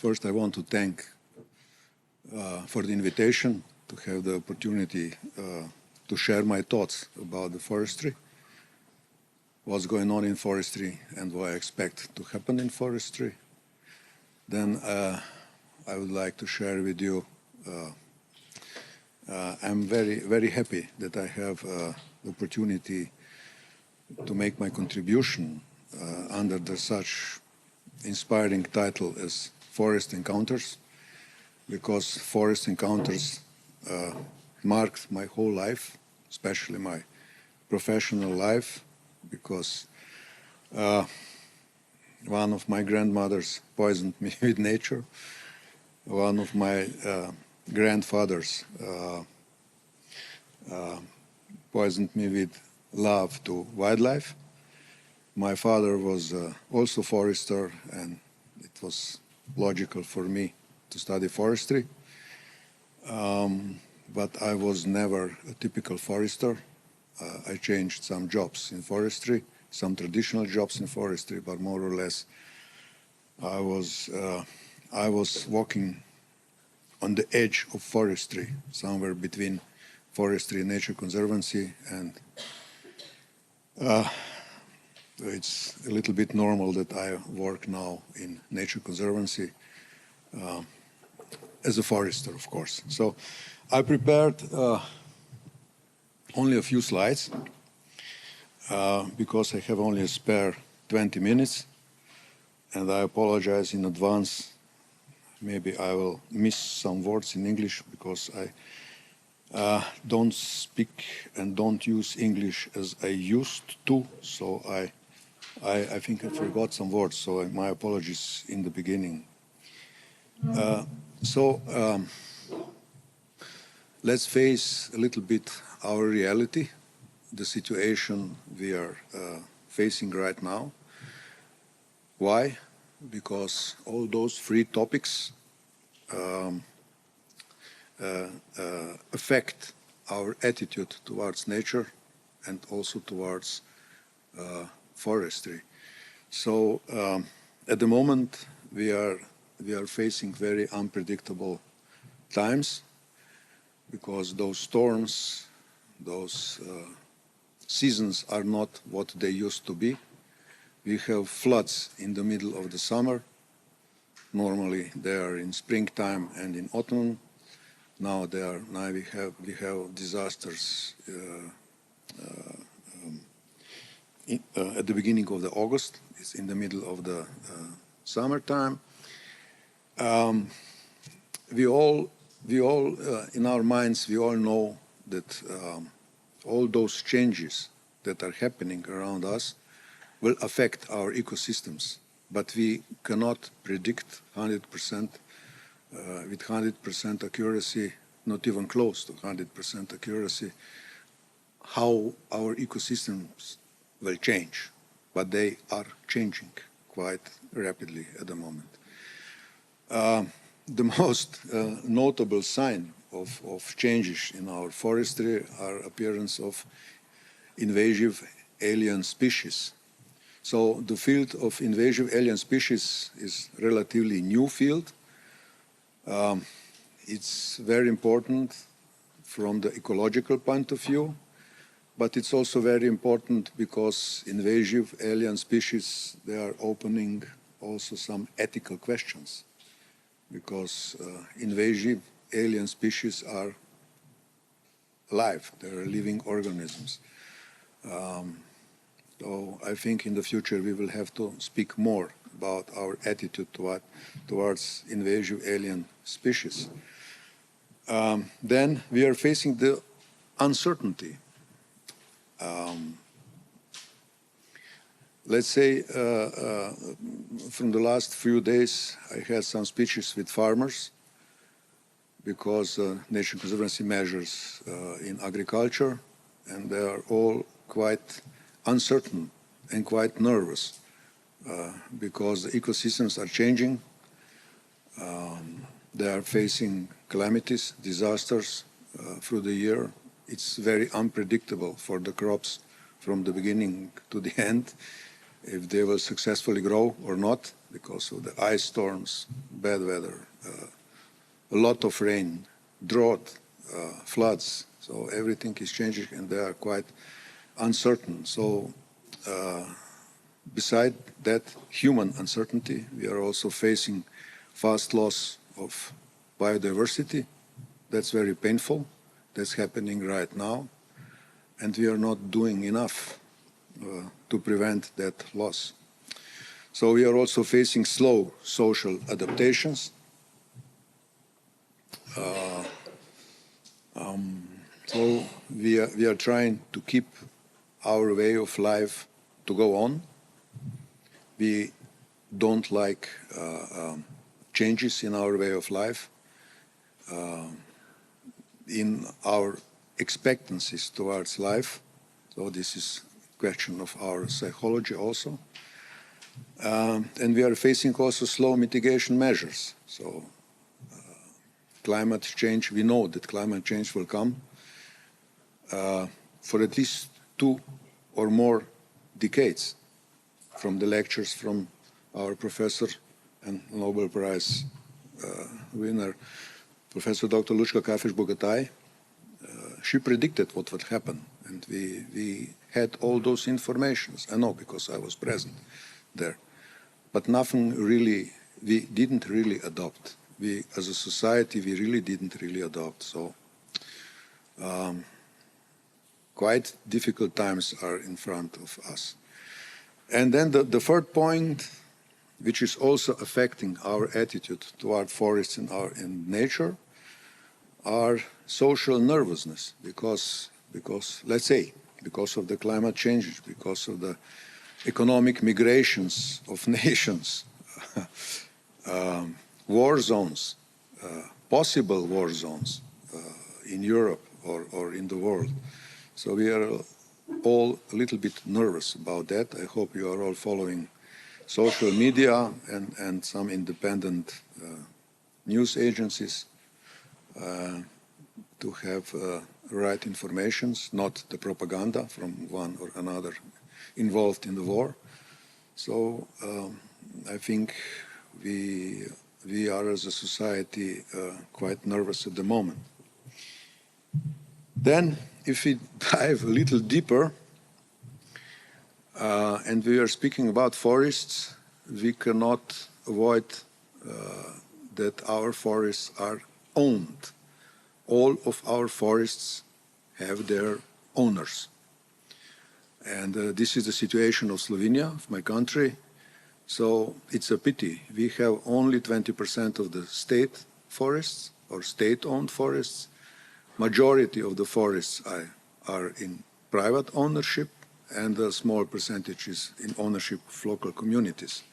First, I want to thank for the invitation to have the opportunity to share my thoughts about the forestry, what's going on in forestry and what I expect to happen in forestry. Then I would like to share with you, I'm very, very happy that I have the opportunity to make my contribution under the such inspiring title as Forest Encounters, because forest encounters marked my whole life, especially my professional life, because one of my grandmothers poisoned me with nature. One of my grandfathers poisoned me with love to wildlife. My father was also forester, and it was logical for me to study forestry. But I was never a typical forester. I changed some jobs in forestry, some traditional jobs in forestry, but more or less I was walking on the edge of forestry, somewhere between forestry and nature conservancy, and it's a little bit normal that I work now in nature conservancy as a forester, of course. So I prepared only a few slides because I have only a spare 20 minutes, and I apologize in advance. Maybe I will miss some words in English because I don't speak and don't use English as I used to, so I think I forgot some words, so my apologies in the beginning. Let's face a little bit our reality, the situation we are facing right now. Why? Because all those three topics affect our attitude towards nature and also towards forestry. So at the moment we are facing very unpredictable times, because those storms, those seasons are not what they used to be. We have floods in the middle of the summer. Normally they are in springtime and in autumn. Now we have disasters at the beginning of the August. It's in the middle of the summertime. We all in our minds, we all know that all those changes that are happening around us will affect our ecosystems, but we cannot predict 100% with 100% accuracy, not even close to 100% accuracy, how our ecosystems will change, but they are changing quite rapidly at the moment. The most notable sign of changes in our forestry are appearance of invasive alien species. So the field of invasive alien species is a relatively new field. It's very important from the ecological point of view, but it's also very important because invasive alien species, they are opening also some ethical questions, because invasive alien species are alive, they are living organisms. So I think in the future we will have to speak more about our attitude towards invasive alien species. Then we are facing the uncertainty. Let's say from the last few days I had some speeches with farmers, because nature conservancy measures in agriculture, and they are all quite uncertain and quite nervous because the ecosystems are changing. They are facing calamities, disasters through the year. It's very unpredictable for the crops from the beginning to the end, if they will successfully grow or not. because of the ice storms, bad weather, a lot of rain, drought, floods. So everything is changing and they are quite uncertain. So beside that human uncertainty, we are also facing fast loss of biodiversity. That's very painful. That's happening right now. And we are not doing enough to prevent that loss. So we are also facing slow social adaptations. So we are trying to keep our way of life to go on. We don't like changes in our way of life, in our expectancies towards life. So this is a question of our psychology also. And we are facing also slow mitigation measures. So climate change, we know that climate change will come for at least 2 or more decades, from the lectures from our professor and Nobel Prize winner, Professor Dr. Lučka Kafeš-Bogataj. She predicted what would happen, and we had all those informations. I know because I was present there. But nothing really, we didn't really adopt. We, as a society, we really didn't really adopt. So quite difficult times are in front of us. And then the third point, which is also affecting our attitude toward forests and nature, are social nervousness, because let's say, because of the climate changes, because of the economic migrations of nations, war zones, possible war zones in Europe or in the world. So we are all a little bit nervous about that. I hope you are all following social media and some independent news agencies to have right informations, not the propaganda from one or another involved in the war. So I think we are as a society quite nervous at the moment. Then, if we dive a little deeper, and we are speaking about forests, we cannot avoid that our forests are owned. All of our forests have their owners. And this is the situation of Slovenia, of my country. So it's a pity. We have only 20% of the state forests or state-owned forests. Majority of the forests are in private ownership, and a small percentage is in ownership of local communities.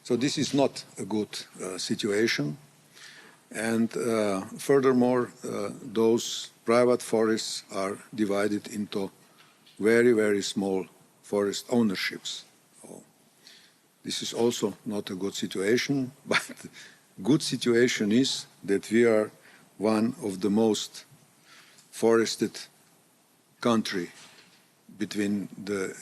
So this is not a good situation. And furthermore, those private forests are divided into very, very small forest ownerships. So this is also not a good situation, but good situation is that we are one of the most forested country between the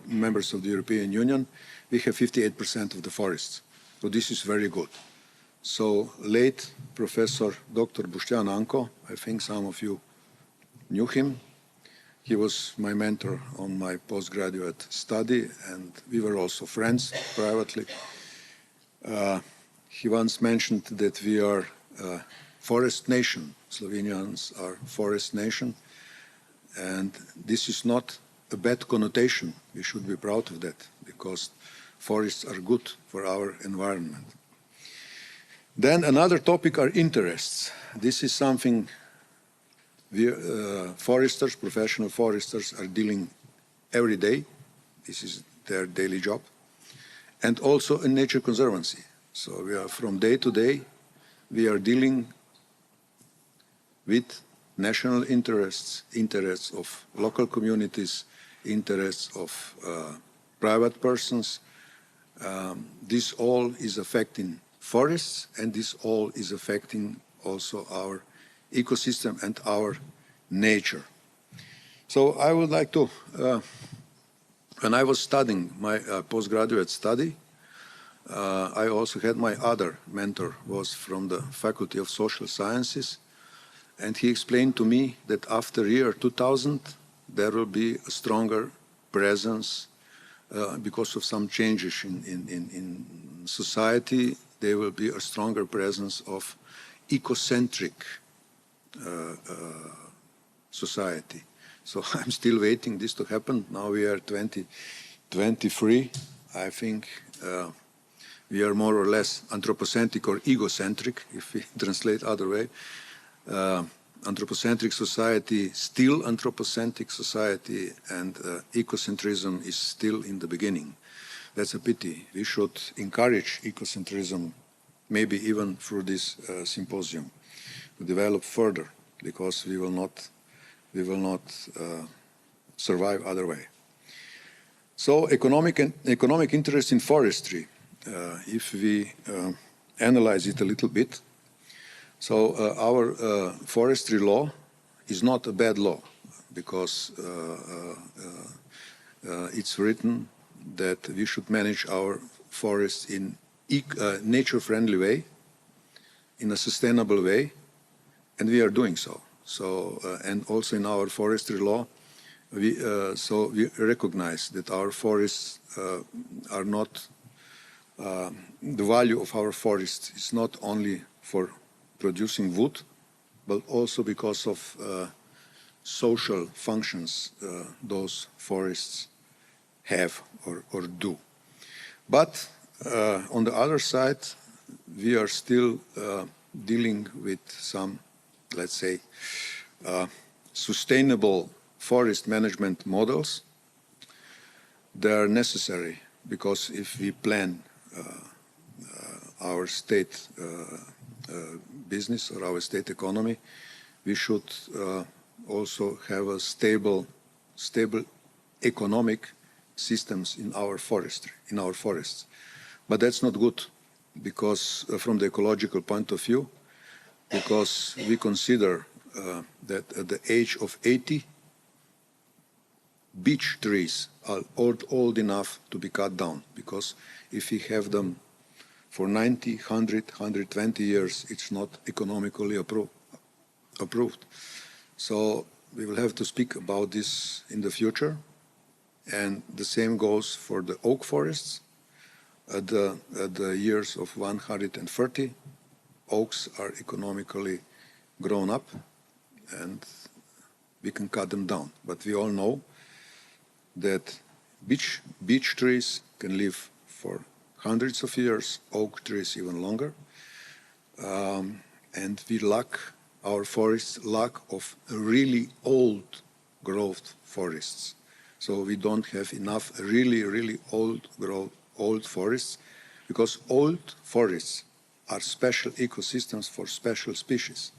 members of the European Union. We have 58% of the forests. So this is very good. So late Professor Dr. Boštjan Anko, I think some of you knew him. He was my mentor on my postgraduate study, and we were also friends privately. He once mentioned that we are a forest nation. Slovenians are a forest nation, and this is not a bad connotation. We should be proud of that, because forests are good for our environment. Then another topic are interests. This is something foresters, professional foresters, are dealing every day. This is their daily job. And also in nature conservancy. So we are from day to day, we are dealing with national interests, interests of local communities, interests of private persons. This all is affecting forests, and this all is affecting also our ecosystem and our nature. So I would like to, when I was studying my postgraduate study, I also had my other mentor was from the Faculty of Social Sciences, and he explained to me that after year 2000 there will be a stronger presence because of some changes in society. There will be a stronger presence of ecocentric society. So I'm still waiting this to happen. Now we are 2023. I think we are more or less anthropocentric or egocentric, if we translate other way. Anthropocentric society, still anthropocentric society, and ecocentrism is still in the beginning. That's a pity. We should encourage ecocentrism, maybe even through this symposium, to develop further, because we will not survive other way. So economic interest in forestry, if we analyze it a little bit. So our forestry law is not a bad law, because it's written that we should manage our forests in nature-friendly way, in a sustainable way, and we are doing so. So, and also in our forestry law, we recognize that our forests are not, the value of our forests is not only for producing wood, but also because of social functions those forests have or do. But on the other side, we are still dealing with some, let's say, sustainable forest management models. They are necessary because if we plan our state business or our state economy, we should also have a stable economic systems in our forestry, in our forests. But that's not good, because from the ecological point of view, because we consider that at the age of 80, beech trees are old enough to be cut down, because if we have them for 90, 100, 120 years, it's not economically approved. So we will have to speak about this in the future. And the same goes for the oak forests. At the years of 130, oaks are economically grown up, and we can cut them down. But we all know that beech trees can live for hundreds of years, oak trees even longer. And we lack, our forests lack of really old growth forests. So we don't have enough really old forests, because old forests are special ecosystems for special species.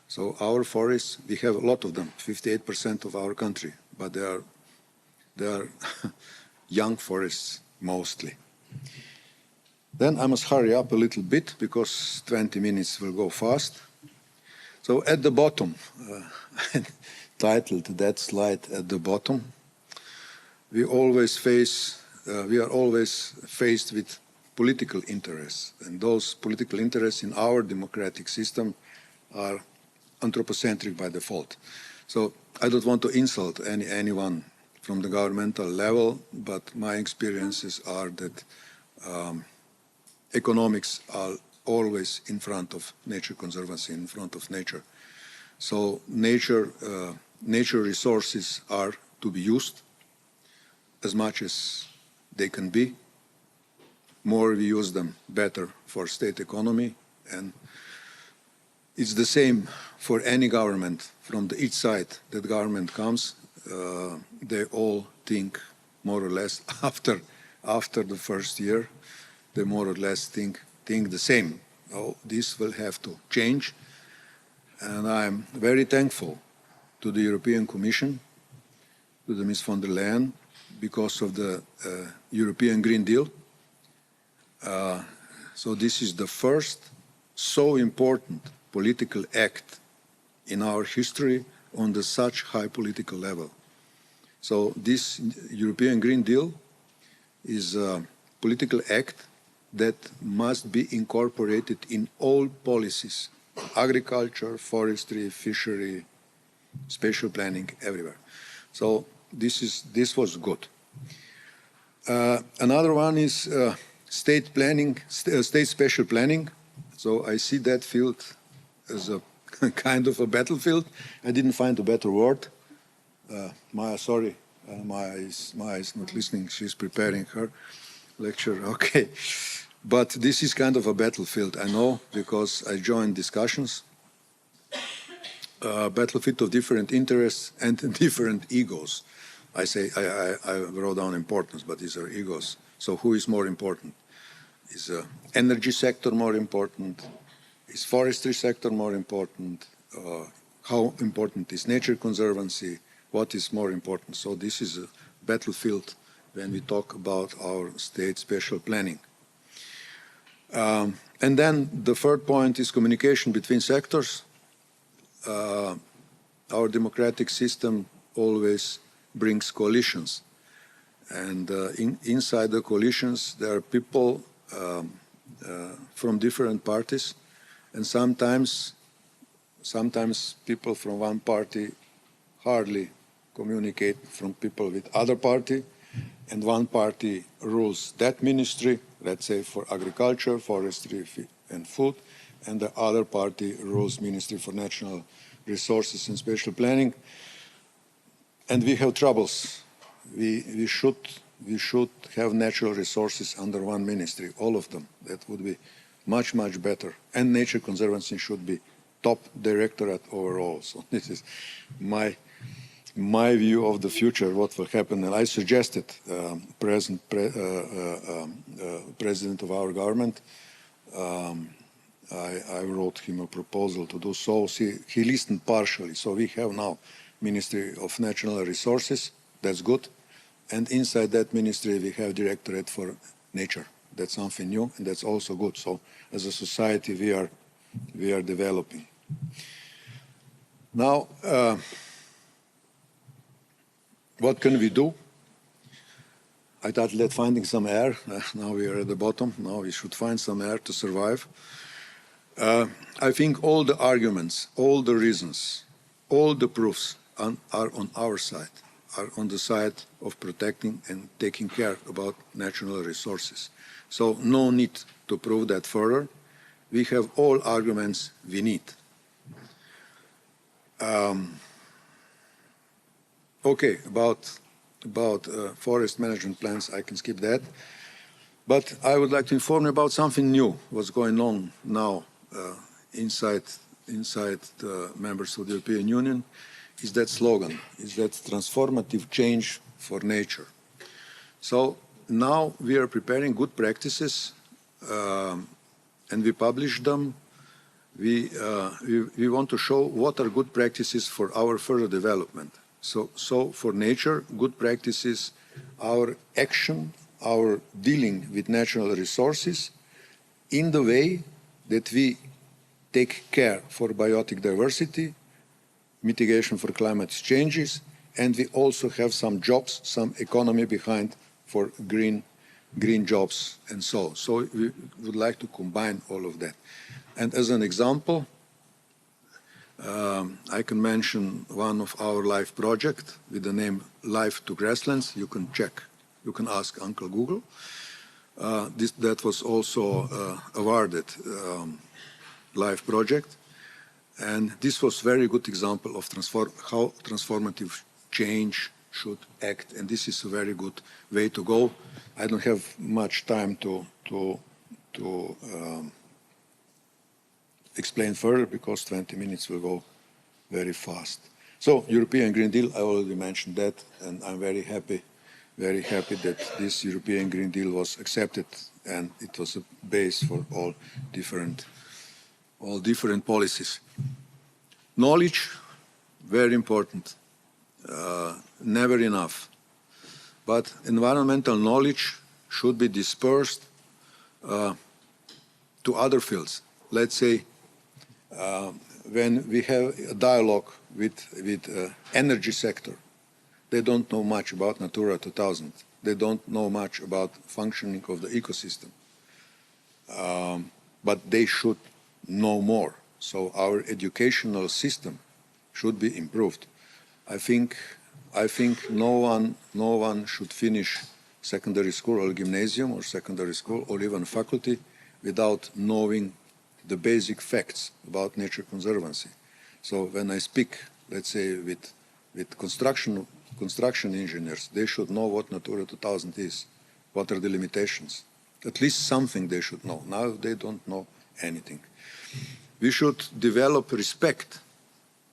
So our forests, we have a lot of them, 58% of our country, but they are young forests mostly. Then I must hurry up a little bit, because 20 minutes will go fast. So at the bottom, titled that slide at the bottom, we are always faced with political interests, and those political interests in our democratic system are anthropocentric by default. So I don't want to insult anyone from the governmental level, but my experiences are that economics are always in front of nature conservancy, in front of nature. So nature resources are to be used as much as they can be. More we use them, better for state economy. And it's the same for any government. From each side that government comes, they all think more or less after the first year, they more or less think the same. Oh, this will have to change. And I'm very thankful to the European Commission, to the Ms. von der Leyen, because of the European Green Deal. So this is the first so important political act in our history on the such high political level. So this European Green Deal is a political act that must be incorporated in all policies, agriculture, forestry, fishery, spatial planning, everywhere. So this was good. Another one is state planning, state spatial planning. So I see that field as a kind of a battlefield. I didn't find a better word. Maya, sorry, Maya is not listening. She's preparing her lecture. Okay, but this is kind of a battlefield. I know because I joined discussions. Battlefield of different interests and different egos. I wrote down importance, but these are egos. So who is more important? Is the energy sector more important? Is forestry sector more important? How important is nature conservancy? What is more important? So this is a battlefield when we talk about our state spatial planning. And then the third point is communication between sectors. Our democratic system always brings coalitions. And inside the coalitions, there are people from different parties. And sometimes people from one party hardly communicate from people with other party. And one party rules that ministry, let's say for agriculture, forestry, and food. And the other party rules Ministry for Natural Resources and Spatial Planning. And we have troubles. We should have natural resources under one ministry, all of them. That would be much, much better. And nature conservancy should be top directorate overall. So this is my view of the future, what will happen. And I suggested President of our government, I wrote him a proposal to do so. He listened partially. So we have now Ministry of Natural Resources. That's good. And inside that ministry, we have Directorate for Nature. That's something new, and that's also good. So as a society, we are developing. Now, what can we do? I thought let's finding some air. Now we are at the bottom. Now we should find some air to survive. I think all the arguments, all the reasons, all the proofs are on our side, are on the side of protecting and taking care about natural resources. So no need to prove that further. We have all arguments we need. Okay, about forest management plans, I can skip that. But I would like to inform you about something new, what's going on now inside the members of the European Union, is that slogan, is that transformative change for nature. So now we are preparing good practices and we publish them. We want to show what are good practices for our further development. So for nature, good practices, our action, our dealing with natural resources in the way that we take care for biotic diversity, mitigation for climate changes, and we also have some jobs, some economy behind for green jobs and so. So we would like to combine all of that. And as an example, I can mention one of our live project with the name Life to Grasslands. You can check, you can ask Uncle Google. That was also awarded live project. And this was very good example of how transformative change should act. And this is a very good way to go. I don't have much time to explain further because 20 minutes will go very fast. So European Green Deal, I already mentioned that, and I'm very happy that this European Green Deal was accepted, and it was a base for all different policies. Knowledge, very important, never enough. But environmental knowledge should be dispersed to other fields. Let's say when we have a dialogue with energy sector, they don't know much about Natura 2000. They don't know much about functioning of the ecosystem. but they should know more. So our educational system should be improved. I think no one should finish secondary school or gymnasium or secondary school or even faculty without knowing the basic facts about nature conservancy. So when I speak, let's say, with construction engineers, they should know what Natura 2000 is, what are the limitations. At least something they should know. Now they don't know anything. We should develop respect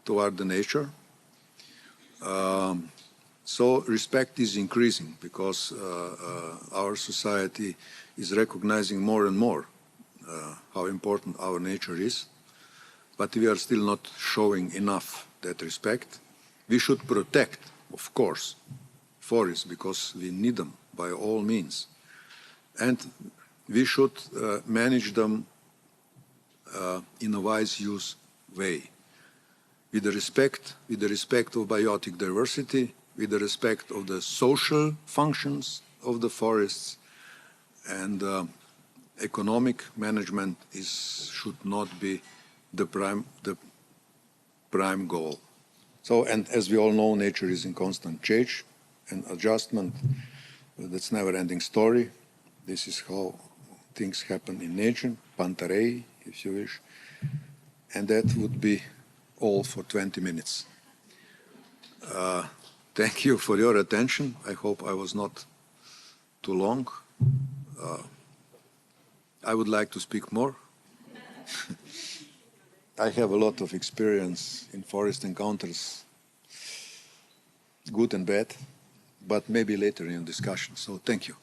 toward the nature. So respect is increasing because our society is recognizing more and more how important our nature is, but we are still not showing enough that respect. We should protect, of course, forests because we need them by all means. And we should manage them in a wise use way, with the respect of biotic diversity, with the respect of the social functions of the forests, and economic management should not be the prime goal. So, and as we all know, nature is in constant change and adjustment. That's never-ending story. This is how things happen in nature, Pantarei, if you wish. And that would be all for 20 minutes. Thank you for your attention. I hope I was not too long. I would like to speak more. I have a lot of experience in forest encounters, good and bad, but maybe later in discussion. So thank you.